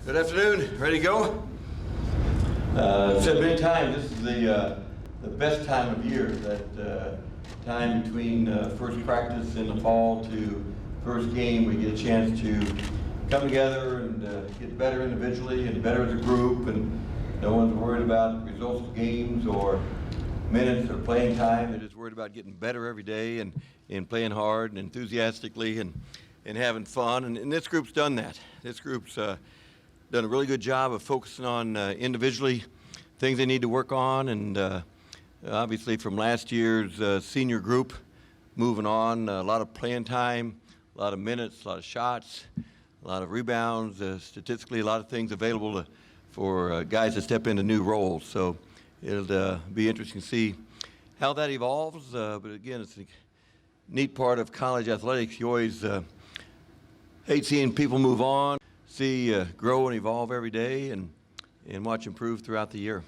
Good afternoon. Ready to go? I've said many times, this is the best time of year, that time between first practice in the fall to first game. We get a chance to come together and get better individually and better as a group, and no one's worried about results of games or minutes or playing time. They're just worried about getting better every day and playing hard and enthusiastically and having fun. And this group's done that. This group's done a really good job of focusing on individually things they need to work on, and obviously from last year's senior group, moving on, a lot of playing time, a lot of minutes, a lot of shots, a lot of rebounds, statistically a lot of things available for guys to step into new roles. So it'll be interesting to see how that evolves, but again, it's a neat part of college athletics. You always hate seeing people move on, see grow and evolve every day, and watch improve throughout the year.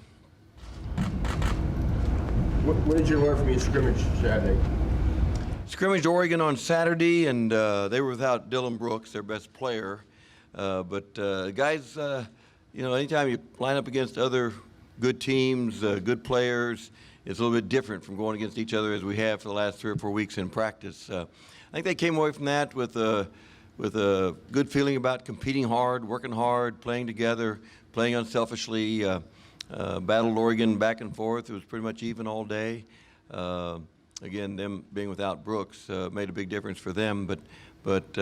What did you learn from your scrimmage Saturday? Scrimmaged Oregon on Saturday, and they were without Dylan Brooks, their best player. But guys, anytime you line up against other good teams, good players, it's a little bit different from going against each other as we have for the last 3 or 4 weeks in practice. I think they came away from that with a good feeling about competing hard, working hard, playing together, playing unselfishly. Battled Oregon back and forth. It was pretty much even all day. Again, them being without Brooks made a big difference for them. But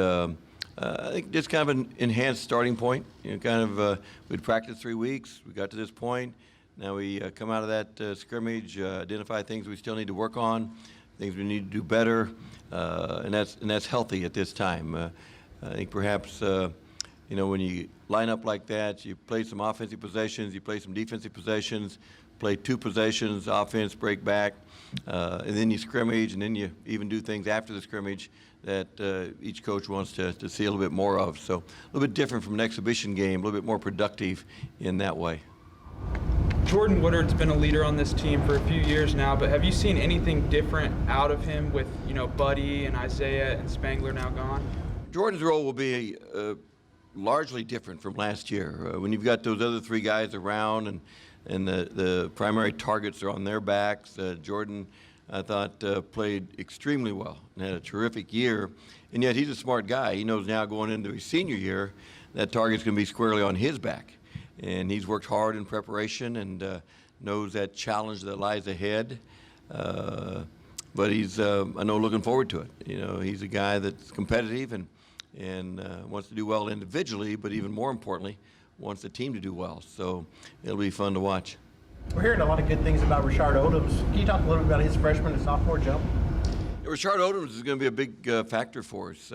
I think just kind of an enhanced starting point. We'd practiced 3 weeks. We got to this point. Now we come out of that scrimmage, identify things we still need to work on, things we need to do better, and that's healthy at this time. I think perhaps when you line up like that, you play some offensive possessions, you play some defensive possessions, play 2 possessions, offense, break back, and then you scrimmage, and then you even do things after the scrimmage that each coach wants to see a little bit more of. So a little bit different from an exhibition game, a little bit more productive in that way. Jordan Woodard's been a leader on this team for a few years now, but have you seen anything different out of him with, Buddy and Isaiah and Spangler now gone? Jordan's role will be largely different from last year. When you've got those other 3 guys around and the primary targets are on their backs, Jordan, I thought, played extremely well and had a terrific year. And yet he's a smart guy. He knows now going into his senior year that target's going to be squarely on his back. And he's worked hard in preparation and knows that challenge that lies ahead. But he's, I know, looking forward to it. He's a guy that's competitive and wants to do well individually, but even more importantly, wants the team to do well. So it'll be fun to watch. We're hearing a lot of good things about Rashard Odoms. Can you talk a little bit about his freshman and sophomore jump? Rashard Odoms is going to be a big factor for us.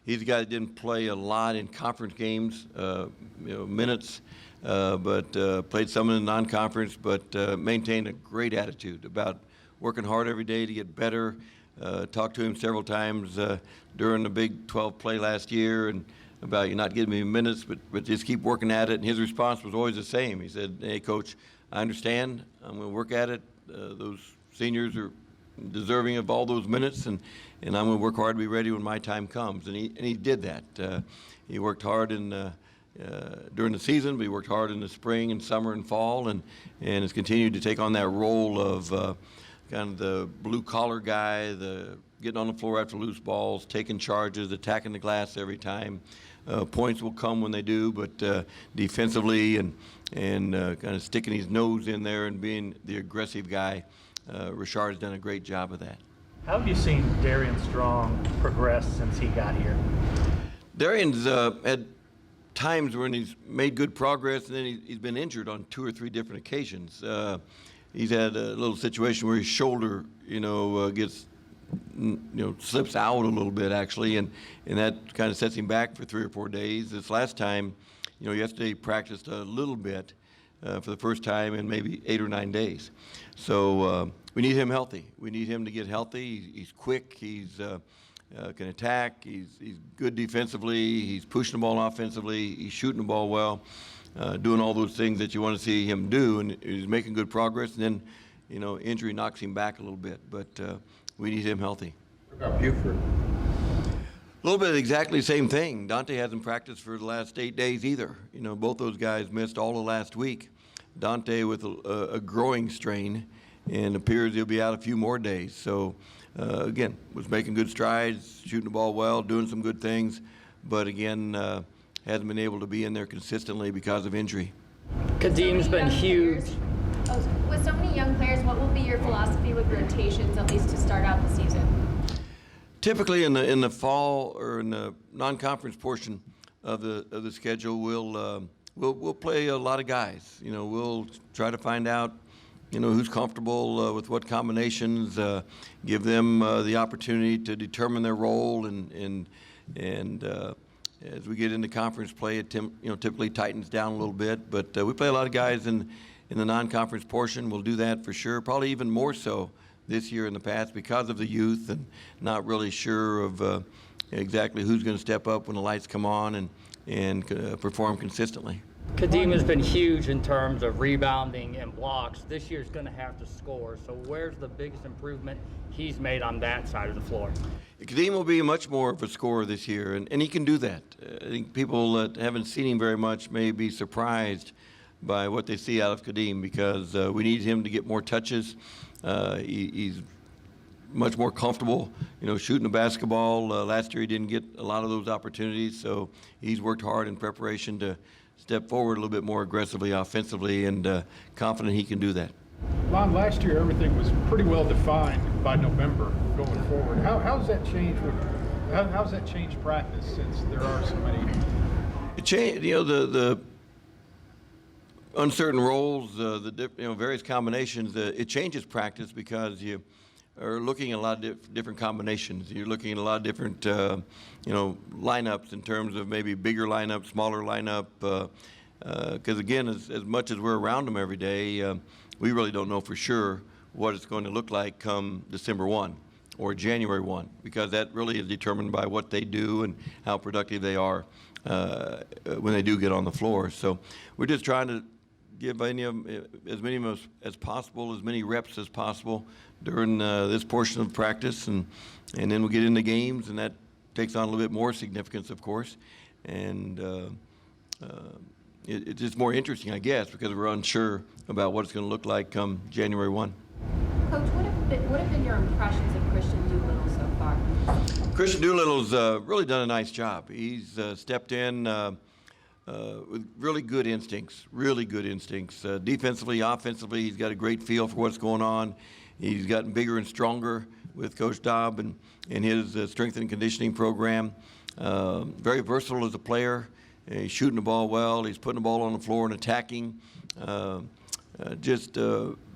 He's a guy that didn't play a lot in conference games, minutes, but played some in the non-conference, but maintained a great attitude about working hard every day to get better. Talked to him several times during the Big 12 play last year and about you not giving me minutes, but just keep working at it. And his response was always the same. He said, "Hey, Coach, I understand. I'm going to work at it. Those seniors are deserving of all those minutes, and I'm going to work hard to be ready when my time comes." And he did that. He worked hard during the season, but he worked hard in the spring and summer and fall, and has continued to take on that role of kind of the blue-collar guy, the getting on the floor after loose balls, taking charges, attacking the glass every time. Points will come when they do, but defensively and kind of sticking his nose in there and being the aggressive guy, Rashard's done a great job of that. How have you seen Darian Strong progress since he got here? Darian's had times when he's made good progress, and then he's been injured on 2 or 3 different occasions. He's had a little situation where his shoulder, gets, slips out a little bit actually, and that kind of sets him back for 3 or 4 days. This last time, yesterday he practiced a little bit for the first time in maybe 8 or 9 days. So we need him healthy. We need him to get healthy. He's quick. He's can attack. He's good defensively. He's pushing the ball offensively. He's shooting the ball well. Doing all those things that you want to see him do, and he's making good progress. And then, injury knocks him back a little bit, but we need him healthy. What about Buford? A little bit exactly the same thing. Dante hasn't practiced for the last 8 days either. You know, both those guys missed all of last week. Dante with a growing strain, and appears he'll be out a few more days. So, again, was making good strides, shooting the ball well, doing some good things, but again, hasn't been able to be in there consistently because of injury. Kadeem's been huge. With so many young players, what will be your philosophy with rotations, at least to start out the season? Typically in the fall or in the non-conference portion of the schedule, we'll play a lot of guys. You know, we'll try to find out, you know, who's comfortable with what combinations, give them the opportunity to determine their role, and as we get into conference play, it typically tightens down a little bit. But we play a lot of guys in the non-conference portion. We'll do that for sure, probably even more so this year in the past because of the youth and not really sure of exactly who's going to step up when the lights come on and perform consistently. Kadeem has been huge in terms of rebounding and blocks. This year's going to have to score. So where's the biggest improvement he's made on that side of the floor? Kadeem will be much more of a scorer this year, and he can do that. I think people that haven't seen him very much may be surprised by what they see out of Kadeem because we need him to get more touches. He's much more comfortable, you know, shooting the basketball. Last year he didn't get a lot of those opportunities, so he's worked hard in preparation to step forward a little bit more aggressively offensively, and confident he can do that. Lon, last year everything was pretty well defined by November going forward. How's that changed how's that changed practice since there are so many? It changed, you know, the uncertain roles, various combinations. It changes practice because you are looking at a lot of different combinations. You're looking at a lot of different, lineups in terms of maybe bigger lineup, smaller lineup. Because again, as much as we're around them every day, we really don't know for sure what it's going to look like come December 1 or January 1, because that really is determined by what they do and how productive they are when they do get on the floor. So we're just trying to give any of them, as many of them as possible, as many reps as possible during this portion of practice, and then we'll get into games, and that takes on a little bit more significance, of course, and it's just more interesting, I guess, because we're unsure about what it's going to look like come January 1. Coach, what have been your impressions of Christian Doolittle so far? Christian Doolittle's really done a nice job. He's stepped in with really good instincts, defensively, offensively. He's got a great feel for what's going on. He's gotten bigger and stronger with Coach Dobb and his strength and conditioning program. Very versatile as a player. He's shooting the ball well. He's putting the ball on the floor and attacking. Just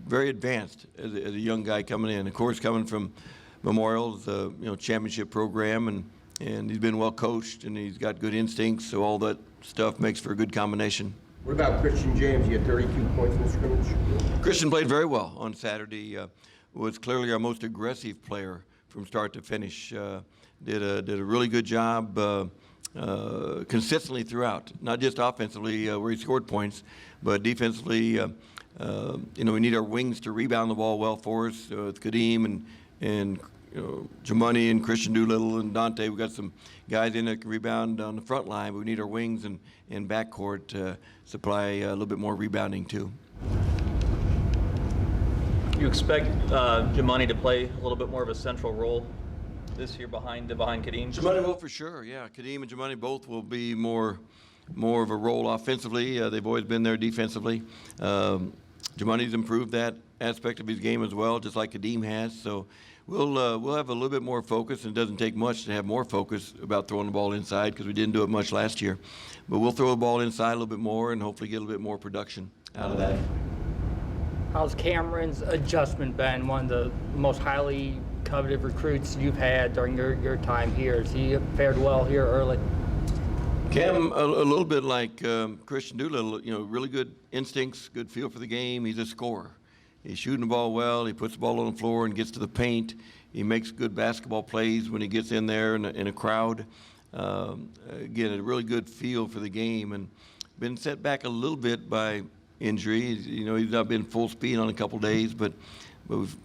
very advanced as a young guy coming in. Of course, coming from Memorial's championship program, and he's been well coached, and he's got good instincts. So all that stuff makes for a good combination. What about Christian James? He had 32 points in the scrimmage. Christian played very well on Saturday. Was clearly our most aggressive player from start to finish. Did a really good job consistently throughout, not just offensively where he scored points, but defensively. We need our wings to rebound the ball well for us. With Kadeem and Jamani and Christian Doolittle and Dante, we've got some guys in that can rebound on the front line, but we need our wings and backcourt to supply a little bit more rebounding too. You expect Jamani to play a little bit more of a central role this year behind Kadeem? Jamani will for sure, yeah. Kadeem and Jamani both will be more of a role offensively. They've always been there defensively. Jamani's improved that aspect of his game as well, just like Kadeem has. So we'll have a little bit more focus, and it doesn't take much to have more focus about throwing the ball inside because we didn't do it much last year. But we'll throw the ball inside a little bit more and hopefully get a little bit more production out of that. How's Cameron's adjustment been? One of the most highly coveted recruits you've had during your time here. Has he fared well here early? Cam, a little bit like Christian Doolittle, really good instincts, good feel for the game. He's a scorer. He's shooting the ball well. He puts the ball on the floor and gets to the paint. He makes good basketball plays when he gets in there in a crowd. Again, a really good feel for the game, and been set back a little bit by injury. He's not been full speed on a couple days, but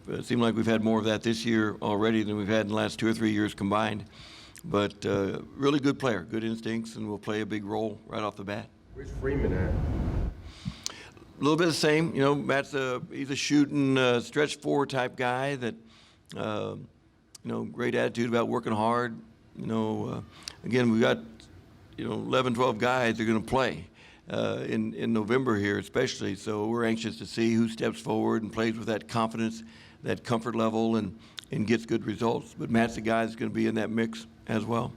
it seemed like we've had more of that this year already than we've had in the last 2 or 3 years combined. but really good player, good instincts, and will play a big role right off the bat. Where's Freeman at? A little bit the same. You know, Matt's he's a shooting, stretch four type guy that, you know, great attitude about working hard. You know, again, we got, you know, 11, 12 guys that are going to play in November here especially. So we're anxious to see who steps forward and plays with that confidence, that comfort level, and gets good results. But Matt's the guy that's going to be in that mix as well.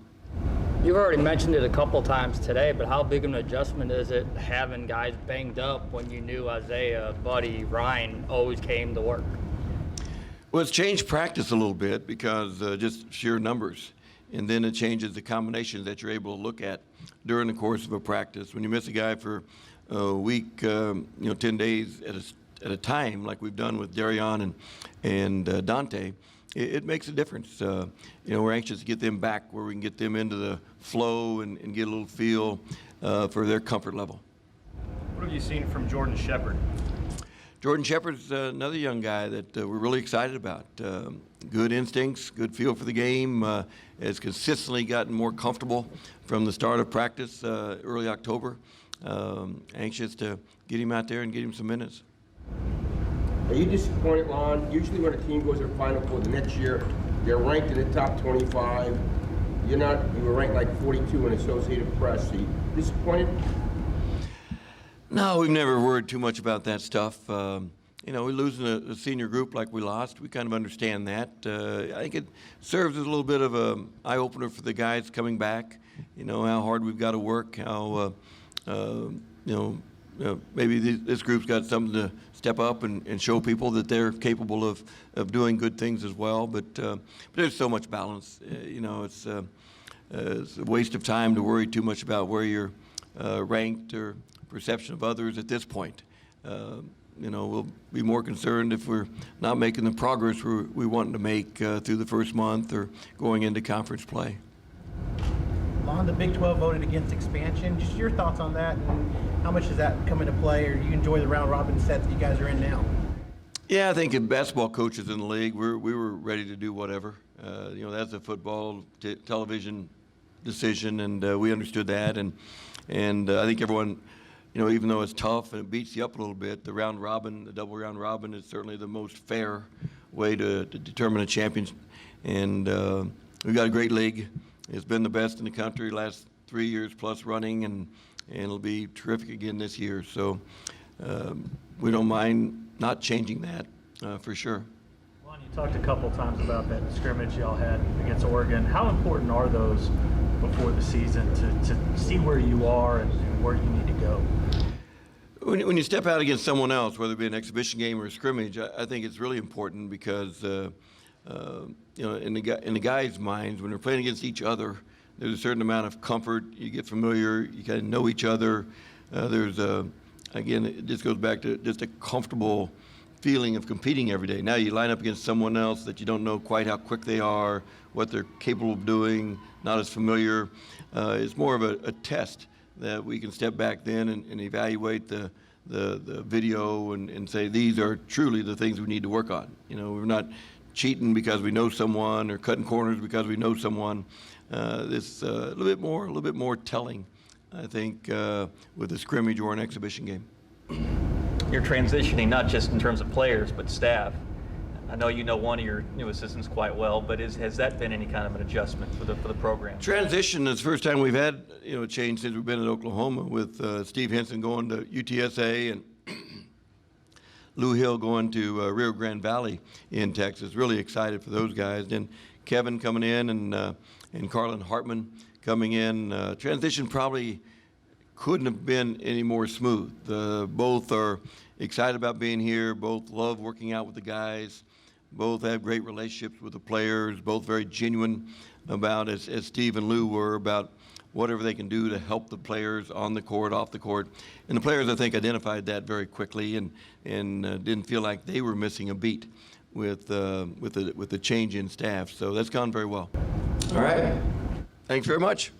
You've already mentioned it a couple times today, but how big of an adjustment is it having guys banged up when you knew Isaiah, Buddy, Ryan always came to work? Well, it's changed practice a little bit because just sheer numbers. And then it changes the combinations that you're able to look at during the course of a practice. When you miss a guy for a week, you know, 10 days at a time, like we've done with Darion and Dante, it makes a difference. You know, we're anxious to get them back where we can get them into the flow and get a little feel for their comfort level. What have you seen from Jordan Shepard? Jordan Shepard's another young guy that we're really excited about. Good instincts, good feel for the game, has consistently gotten more comfortable from the start of practice early October. Anxious to get him out there and get him some minutes. Are you disappointed, Lon? Usually when a team goes to the Final Four the next year, they're ranked in the top 25. You're not. You were ranked like 42 in Associated Press. Are you disappointed? No, we've never worried too much about that stuff. You know, we're losing a senior group like we lost. We kind of understand that. I think it serves as a little bit of an eye-opener for the guys coming back. You know, how hard we've got to work, how, you know, maybe this group's got something to step up and show people that they're capable of doing good things as well. But there's so much balance. You know, it's a waste of time to worry too much about where you're ranked or perception of others at this point. You know, we'll be more concerned if we're not making the progress we want to make through the first month or going into conference play. Lon, the Big 12 voted against expansion. Just your thoughts on that, and how much does that come into play, or do you enjoy the round robin set that you guys are in now? Yeah, I think as basketball coaches in the league, we were ready to do whatever. You know, that's a football television decision, and we understood that, and I think everyone, you know, even though it's tough and it beats you up a little bit, the round robin, the double round robin is certainly the most fair way to determine a champion. And we've got a great league. It's been the best in the country last 3 years plus running, and it'll be terrific again this year. So we don't mind not changing that for sure. Lon, you talked a couple times about that scrimmage y'all had against Oregon. How important are those before the season to see where you are and where you need to go? When you step out against someone else, whether it be an exhibition game or a scrimmage, I think it's really important because, you know, in the guys' minds, when they're playing against each other, there's a certain amount of comfort. You get familiar. You kind of know each other. Again, it just goes back to just a comfortable feeling of competing every day. Now you line up against someone else that you don't know quite how quick they are, what they're capable of doing, not as familiar. It's more of a test that we can step back then and evaluate the video and say these are truly the things we need to work on. You know, we're not cheating because we know someone or cutting corners because we know someone. This a little bit more telling, I think, with a scrimmage or an exhibition game. You're transitioning not just in terms of players, but staff. I know you know one of your new assistants quite well, but has that been any kind of an adjustment for the program? Transition is the first time we've had, you know, a change since we've been in Oklahoma, with Steve Henson going to UTSA and Lou Hill going to Rio Grande Valley in Texas. Really excited for those guys. Then Kevin coming in and Carlin Hartman coming in. Transition probably couldn't have been any more smooth. Both are excited about being here. Both love working out with the guys. Both have great relationships with the players. Both very genuine about, as Steve and Lou were, about whatever they can do to help the players on the court, off the court. And the players, I think, identified that very quickly and didn't feel like they were missing a beat with the change in staff. So that's gone very well. All right. Thanks very much.